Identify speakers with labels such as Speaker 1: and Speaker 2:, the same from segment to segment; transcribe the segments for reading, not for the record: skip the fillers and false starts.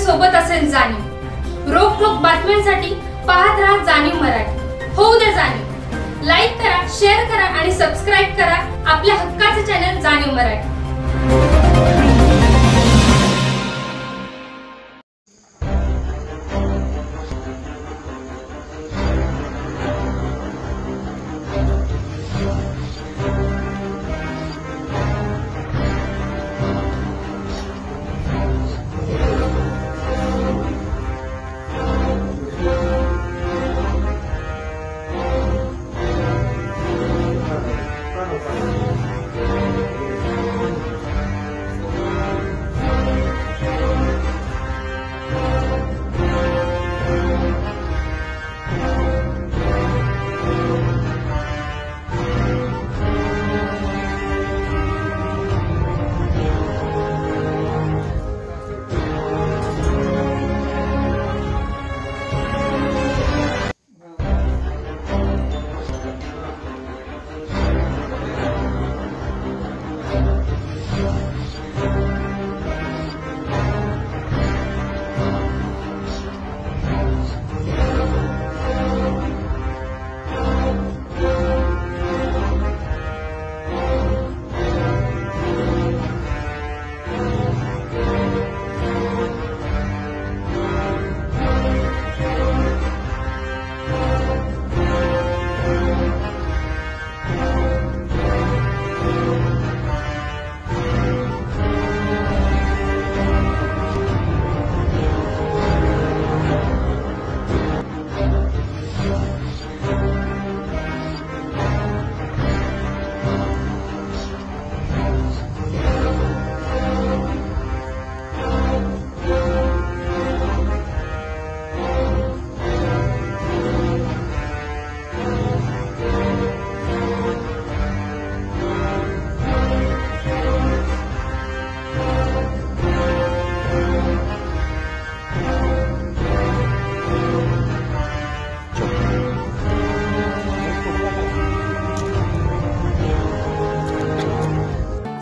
Speaker 1: सोबत असेल जाणीव। रोखोक बातम्यांसाठी पाहत राहा जाणीव मराठी। होऊ दे जाणीव। लाईक करा, शेअर करा आणि सबस्क्राईब करा आपल्या हक्काचे चॅनल जाणीव मराठी।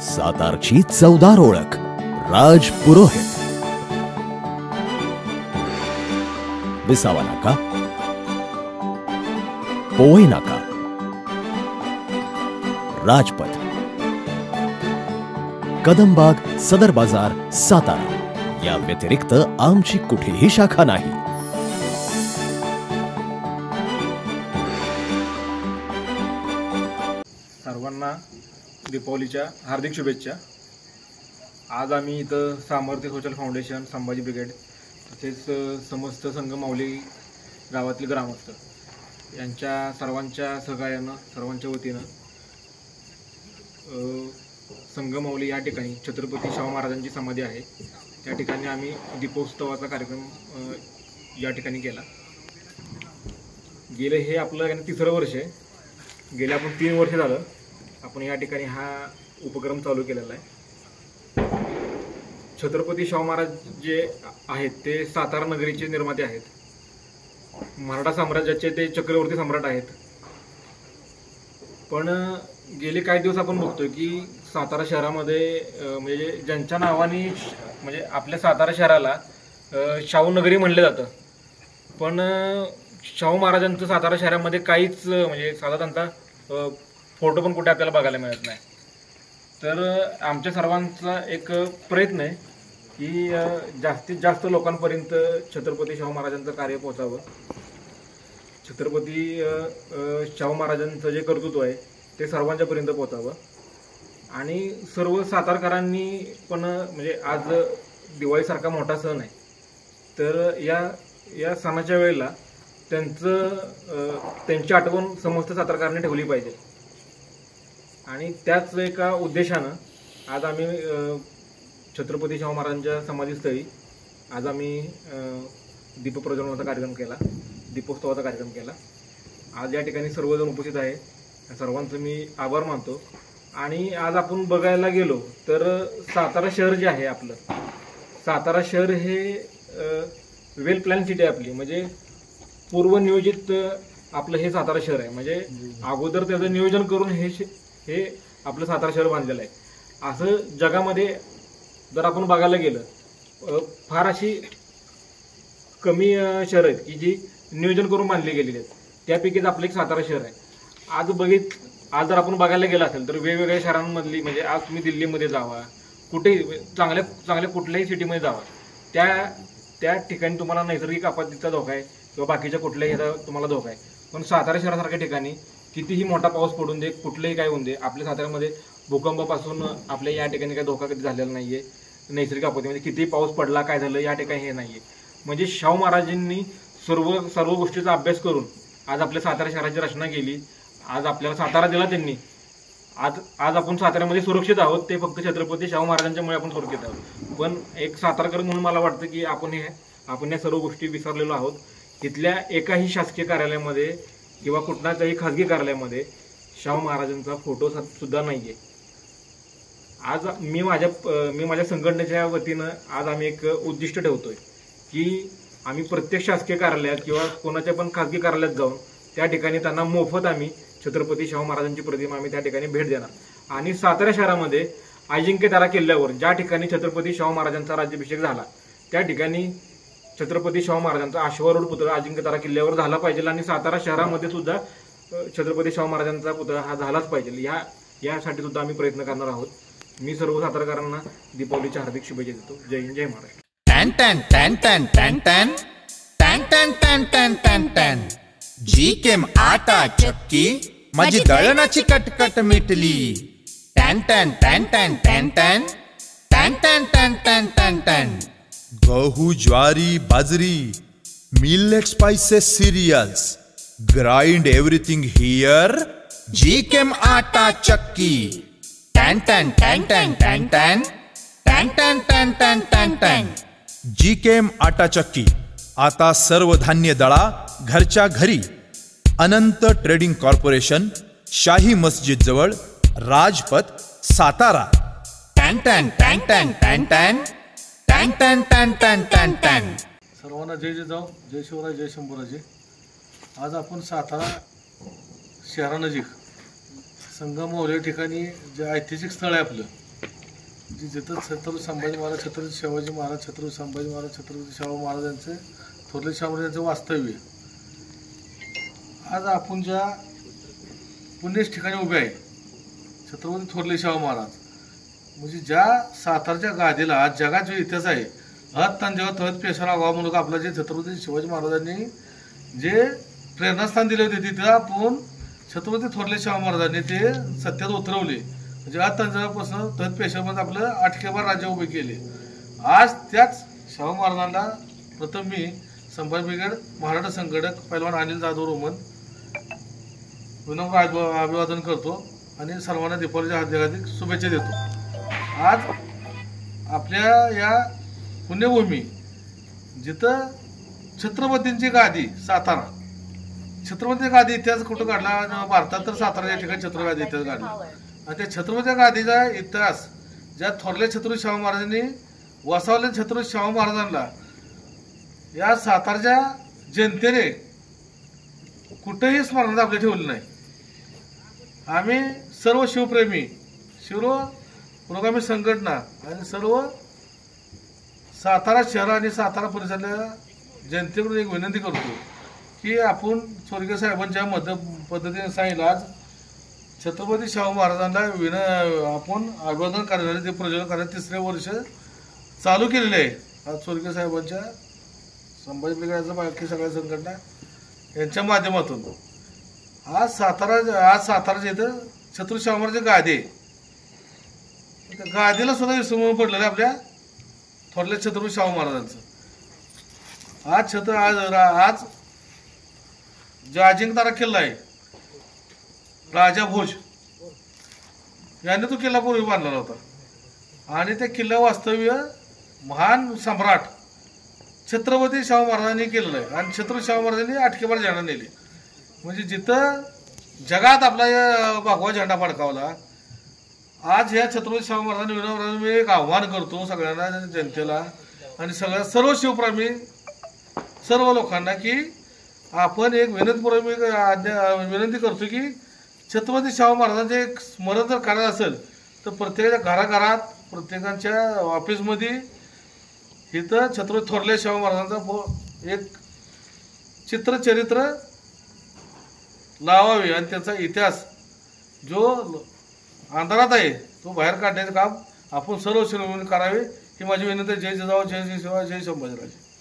Speaker 2: सातारची चवदार ओळख राज पुरोहित, विसावा नाका, पोवई नाका, राजपथ, कदमबाग, सदर बाजार, सातारा या व्यतिरिक्त आमची कुठेही शाखा नाही।
Speaker 3: सर्वांना दीपावलीच्या हार्दिक शुभेच्छा। आज आम्ही इथं सामर्थ्य सोशल फाउंडेशन, संभाजी ब्रिगेड तसेच समस्त संघ माऊली गावातील ग्रामस्थ यांच्या सर्वांच्या सहकार्यानं, सर्वांच्या वतीनं संघ माऊली या ठिकाणी छत्रपती शाहू महाराजांची समाधी आहे त्या ठिकाणी आम्ही दीपोत्सवाचा कार्यक्रम या ठिकाणी केला। गेले हे आपलं तिसरं वर्ष आहे। गेल्या आपण 3 वर्ष झालं आपण या ठिकाणी हा उपक्रम चालू केलेला आहे। छत्रपती शाहू महाराज जे आहेत ते सातारा नगरीचे निर्माते आहेत। मराठा साम्राज्याचे ते चक्रवर्ती सम्राट आहेत। पण गेले काही दिवस आपण बघतोय की सातारा शहरामध्ये म्हणजे ज्यांच्या नावाने म्हणजे आपल्या सातारा शहराला शाहू नगरी म्हणलं जातं, पण शाहू महाराजांचं सातारा शहरामध्ये काहीच म्हणजे साधारणतः फोटो पण कुठे आपल्याला बघायला मिळत नाही। तर आमच्या सर्वांचा एक प्रयत्न आहे की जास्तीत जास्त लोकांपर्यंत छत्रपती शाहू महाराजांचं कार्य पोहोचावं। छत्रपती शाहू महाराजांचं जे कर्तृत्व आहे ते सर्वांच्यापर्यंत पोहोचावं आणि सर्व सातारकरांनी पण म्हणजे आज दिवाळीसारखा मोठा सण आहे, तर या सणाच्या वेळेला त्यांची आठवण समस्त सातारकरांनी ठेवली पाहिजे आणि त्याच एका उद्देशानं आज आम्ही छत्रपती शाहू महाराजांच्या समाधीस्थळी आज आम्ही दीपप्रज्वलनाचा कार्यक्रम केला, दीपोत्सवाचा कार्यक्रम केला। आज या ठिकाणी सर्वजण उपस्थित आहे, सर्वांचं मी आभार मानतो। आणि आज आपण बघायला गेलो तर सातारा शहर जे आहे आपलं, सातारा शहर हे वेल प्लॅन सिटी आहे आपली, म्हणजे पूर्व नियोजित आपलं हे सातारा शहर आहे। म्हणजे अगोदर त्याचं नियोजन करून हे आपलं सातारा शहर बांधलेलं आहे। असं जगामध्ये जर आपण बघायला गेलं फार अशी कमी शहरं आहेत की जी नियोजन करून बांधली गेलेली आहेत. त्यापैकीच आपलं एक सातारा शहर आहे. आज जर आपण बघायला गेलं असेल तर वेगवेगळ्या शहरांमधली, म्हणजे आज तुम्ही दिल्लीमध्ये जावा, कुठेही चांगल्या कुठल्याही सिटीमध्ये जावा, त्या ठिकाणी तुम्हाला नैसर्गिक आपत्तीचा धोका आहे किंवा बाकीच्या कुठल्याही ह्याचा तुम्हाला धोका आहे. पण सातारा शहरासारख्या ठिकाणी कितीही मोठा पाऊस पडून दे, कुठलंही काय होऊन दे, आपल्या साताऱ्यामध्ये भूकंपापासून आपल्या या ठिकाणी काही धोका कधी झालेला नाहीये. नैसर्गिक आपत्तीमध्ये कितीही पाऊस पडला, काय झालं, या ठिकाणी हे नाहीये. म्हणजे शाहू महाराजांनी सर्व गोष्टीचा अभ्यास करून आज आपल्या सातारा शहराची रचना केली. आज आपल्याला सातारा दिला त्यांनी. आज आपण साताऱ्यामध्ये सुरक्षित आहोत. ते फक्त छत्रपती शाहू महाराजांच्यामुळे आपण सुरक्षित आहोत. पण एक सातारकर म्हणून मला वाटतं की आपण या सर्व गोष्टी विसरलेलो आहोत. इथल्या एकाही शासकीय कार्यालयामध्ये किंवा कुठल्याही खाजगी कार्यालयामध्ये शाहू महाराजांचा फोटो सुद्धा नाहीये. आज मी माझ्या संघटनेच्या वतीनं आज आम्ही एक उद्दिष्ट ठेवतोय की आम्ही प्रत्येक शासकीय कार्यालयात किंवा कोणाच्या पण खाजगी कार्यालयात जाऊन त्या ठिकाणी त्यांना मोफत आम्ही छत्रपती शाहू महाराजांची प्रतिमा आम्ही त्या ठिकाणी भेट देणार. आणि सातारा शहरामध्ये अजिंक्यतारा किल्ल्यावर ज्या ठिकाणी छत्रपती शाहू महाराजांचा राज्याभिषेक झाला, त्या ठिकाणी छत्रपती शाहू महाराजांचा अश्वारूढ पुतळा अजिंक्यतारा किल्ल्यावर झाला पाहिजे. आणि सातारा शहरामध्ये सुद्धा छत्रपती शाहू महाराजांचा पुतळा हा झालाच पाहिजे. यासाठी सुद्धा आम्ही प्रयत्न करणार आहोत. मी सर्व सातारकरांना दीपावलीच्या हार्दिक शुभेच्छा देतो. जय हिंद, जय महाराष्ट्र.
Speaker 4: जीकेम आटा चक्की माझी दळणाची कटकट मिटली. टॅन टॅन टॅन टॅन टॅन टॅन टॅन टॅन टॅन टॅन टॅन टॅन. गहू, ज्वारी, बाजरी, millet, spices, cereals, grind everything here. जीकेम आटा चक्की. टॅन टॅन टॅन टॅन टॅन टॅन टॅन टॅन टॅन टॅन टॅन टॅन. जीकेम आटा चक्की आता सर्व धान्य दळा घरच्या घरी. अनंत ट्रेडिंग कॉर्पोरेशन, शाही मस्जिद जवळ, राजपथ, सातारा. टॅन टॅन टॅन टॅन टॅन टॅन टॅन टॅन टॅन टॅन टॅन टॅन.
Speaker 5: सर्वांना जय जिजाऊ, जय शिवराय, जय शंभूराजे. आज आपण सातारा शहरानजीक संगमवाडी ठिकाणी जे ऐतिहासिक स्थळ आहे आपलं, जिथं छत्रपती संभाजी महाराज, छत्रपती शिवाजी महाराज, छत्रपती संभाजी महाराज, छत्रपती शाहू महाराजांचे, थोरले शाहू महाराजांचं वास्तव्य. आज आपण ज्या पुण्यच ठिकाणी उभे आहे, छत्रपती थोरले शाहू महाराज, म्हणजे ज्या सातारच्या गादीला आज जगात जो इतिहास आहे, हत तंजावर तहत पेशरा गाव म्हणून आपला जे छत्रपती शिवाजी महाराजांनी जे प्रेरणास्थान दिले होते, तिथं आपण छत्रपती थोरले शाहू महाराजांनी ते सत्यात उतरवले. म्हणजे आज तंजावरपासून तहत पेशामध्ये आपलं आठकेबार राज्य उभे केले. आज त्याच शाहू महाराजांना प्रथम मी संभाजी ब्रिगेड महाराष्ट्र संघटक पैलवान अनिल जाधव रोमन विनम्र अभिवादन करतो आणि सर्वांना दीपावलीच्या हार्दिक शुभेच्छा देतो. आज आपल्या या पुण्यभूमी जिथं छत्रपतींची गादी सातारा, छत्रपती गादी इतिहास कुठं काढला भारतात तर सातारा या ठिकाणी छत्रपती गादी इतिहास काढला. आणि त्या छत्रपती गादीचा इतिहास ज्या थोरल्या छत्रपती शाहू महाराजांनी वसावल्या छत्रपती शाहू महाराजांना या सातारच्या जनतेने कुठेही स्मरणात आपले ठेवले नाही. आम्ही सर्व शिवप्रेमी, शिव पुरोगामी संघटना आणि सर्व सातारा शहर आणि सातारा परिसरातल्या जनतेकडून एक विनंती करतो की आपण स्वर्गीय साहेबांच्या पद्धतीने सांगितलं, आज छत्रपती शाहू महाराजांना आपण अभिवादन करण्याचे ते प्रज्वलन करण्याचे 3रे वर्ष चालू केलेले आहे. आज स्वर्गीय साहेबांच्या संभाजी ब्रिगेडच्या बाकी सगळ्या संघटना यांच्या माध्यमातून आज साताराच्या इथं छत्रपती शाहू महाराजांची गादी आहे. गादीला सुद्धा विसरून पडलेलं आपल्या थोरल्या छत्रपती शाहू महाराजांचं. आज जो अजिंक्यतारा किल्ला आहे, राजा भोज यांनी तो किल्ला पूर्वी बांधलेला होता आणि त्या किल्ला वास्तव्य महान सम्राट छत्रपती शाहू महाराजांनी केलेलं आहे. आणि छत्रपती शाहू महाराजांनी आठकेबार झेंडा नेले. म्हणजे जिथं जगात आपला भगवा झेंडा फडकावला, आज ह्या छत्रपती शाहू महाराजांनी मी एक आव्हान करतो सगळ्यांना, जनतेला आणि सर्व शिवप्रेमी सर्व लोकांना की आपण एक विनंती करतो की छत्रपती शाहू महाराजांचे एक स्मरण जर करायचं असेल तर प्रत्येकाच्या घराघरात, प्रत्येकाच्या ऑफिसमध्ये इथं छत्रपती थोरले शाहू महाराजांचा एक चित्रचरित्र लावावे आणि त्याचा इतिहास जो अंधारात आहे तो बाहेर काढण्याचं काम आपण सर्व शिवून करावे ही माझी विनंती. जय जिजाऊ, जय जय शिवा, जय संभाजीराजे.